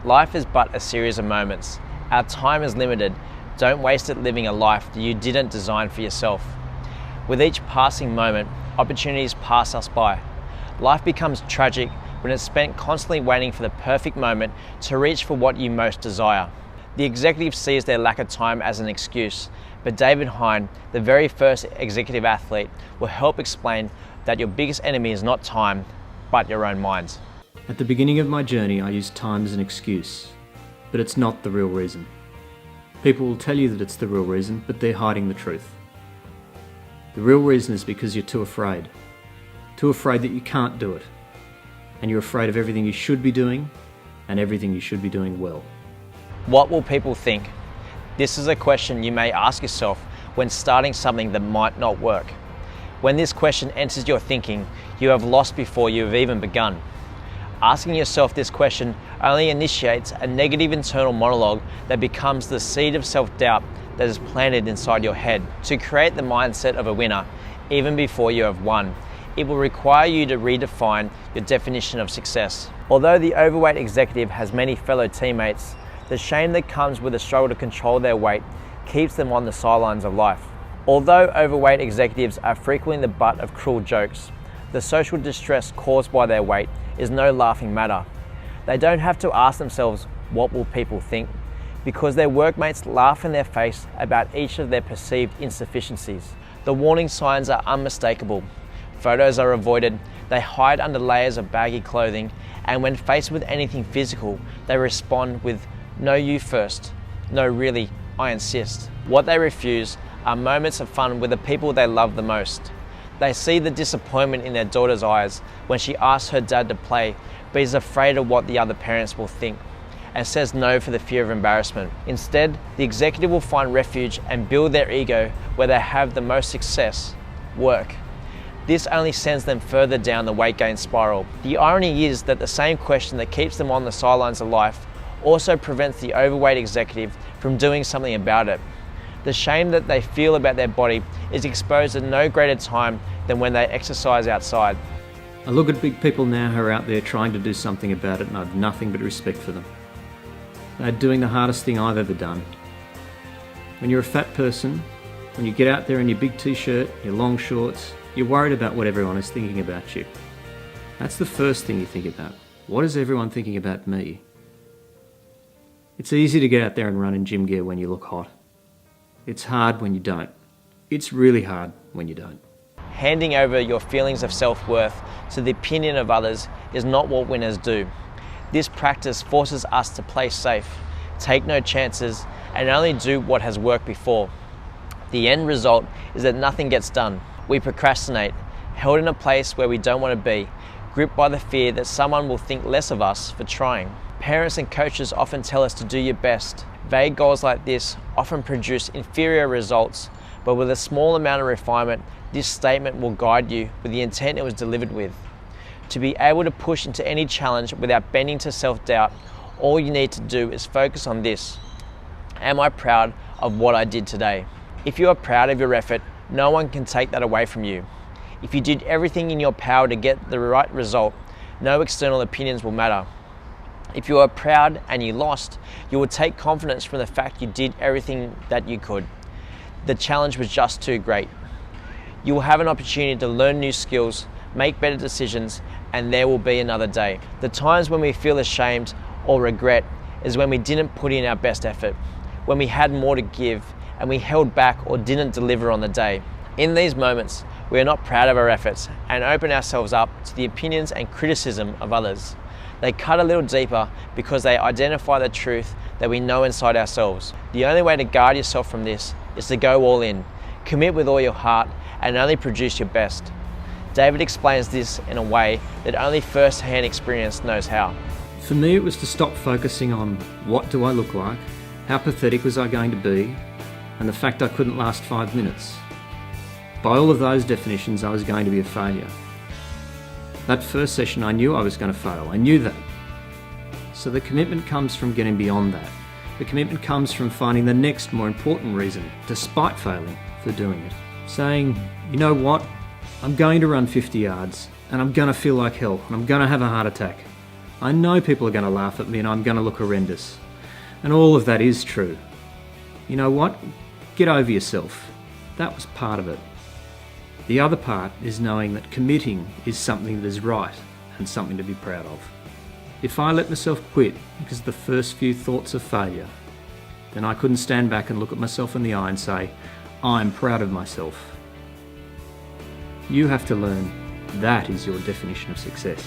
Life is but a series of moments. Our time is limited. Don't waste it living a life that you didn't design for yourself. With each passing moment, opportunities pass us by. Life becomes tragic when it's spent constantly waiting for the perfect moment to reach for what you most desire. The executive sees their lack of time as an excuse, but David Heine, the very first executive athlete, will help explain that your biggest enemy is not time, but your own mind. At the beginning of my journey, I used time as an excuse, but it's not the real reason. People will tell you that it's the real reason, but they're hiding the truth. The real reason is because you're too afraid that you can't do it, and you're afraid of everything you should be doing and everything you should be doing well. What will people think? This is a question you may ask yourself when starting something that might not work. When this question enters your thinking, you have lost before you have even begun. Asking yourself this question only initiates a negative internal monologue that becomes the seed of self-doubt that is planted inside your head. To create the mindset of a winner, even before you have won, it will require you to redefine your definition of success. Although the overweight executive has many fellow teammates, the shame that comes with the struggle to control their weight keeps them on the sidelines of life. Although overweight executives are frequently the butt of cruel jokes, the social distress caused by their weight is no laughing matter. They don't have to ask themselves, what will people think? Because their workmates laugh in their face about each of their perceived insufficiencies. The warning signs are unmistakable. Photos are avoided, they hide under layers of baggy clothing, and when faced with anything physical, they respond with, "No, you first. No, really, I insist." What they refuse are moments of fun with the people they love the most. They see the disappointment in their daughter's eyes when she asks her dad to play, but is afraid of what the other parents will think, and says no for the fear of embarrassment. Instead, the executive will find refuge and build their ego where they have the most success: work. This only sends them further down the weight gain spiral. The irony is that the same question that keeps them on the sidelines of life also prevents the overweight executive from doing something about it. The shame that they feel about their body is exposed at no greater time than when they exercise outside. I look at big people now who are out there trying to do something about it, and I have nothing but respect for them. They're doing the hardest thing I've ever done. When you're a fat person, when you get out there in your big t-shirt, your long shorts, you're worried about what everyone is thinking about you. That's the first thing you think about. What is everyone thinking about me? It's easy to get out there and run in gym gear when you look hot. It's hard when you don't. It's really hard when you don't. Handing over your feelings of self-worth to the opinion of others is not what winners do. This practice forces us to play safe, take no chances, and only do what has worked before. The end result is that nothing gets done. We procrastinate, held in a place where we don't want to be, gripped by the fear that someone will think less of us for trying. Parents and coaches often tell us to do your best. Vague goals like this often produce inferior results, but with a small amount of refinement, this statement will guide you with the intent it was delivered with. To be able to push into any challenge without bending to self-doubt, all you need to do is focus on this. Am I proud of what I did today? If you are proud of your effort, no one can take that away from you. If you did everything in your power to get the right result, no external opinions will matter. If you are proud and you lost, you will take confidence from the fact you did everything that you could. The challenge was just too great. You will have an opportunity to learn new skills, make better decisions, and there will be another day. The times when we feel ashamed or regret is when we didn't put in our best effort, when we had more to give and we held back or didn't deliver on the day. In these moments, we are not proud of our efforts and open ourselves up to the opinions and criticism of others. They cut a little deeper because they identify the truth that we know inside ourselves. The only way to guard yourself from this is to go all in, commit with all your heart, and only produce your best. David explains this in a way that only first-hand experience knows how. For me, it was to stop focusing on what do I look like, how pathetic was I going to be, and the fact I couldn't last 5 minutes. By all of those definitions, I was going to be a failure. That first session, I knew I was going to fail. I knew that. So the commitment comes from getting beyond that. The commitment comes from finding the next more important reason, despite failing, for doing it. Saying, you know what? I'm going to run 50 yards and I'm going to feel like hell and I'm going to have a heart attack. I know people are going to laugh at me and I'm going to look horrendous. And all of that is true. You know what? Get over yourself. That was part of it. The other part is knowing that committing is something that is right and something to be proud of. If I let myself quit because of the first few thoughts of failure, then I couldn't stand back and look at myself in the eye and say, I'm proud of myself. You have to learn that is your definition of success.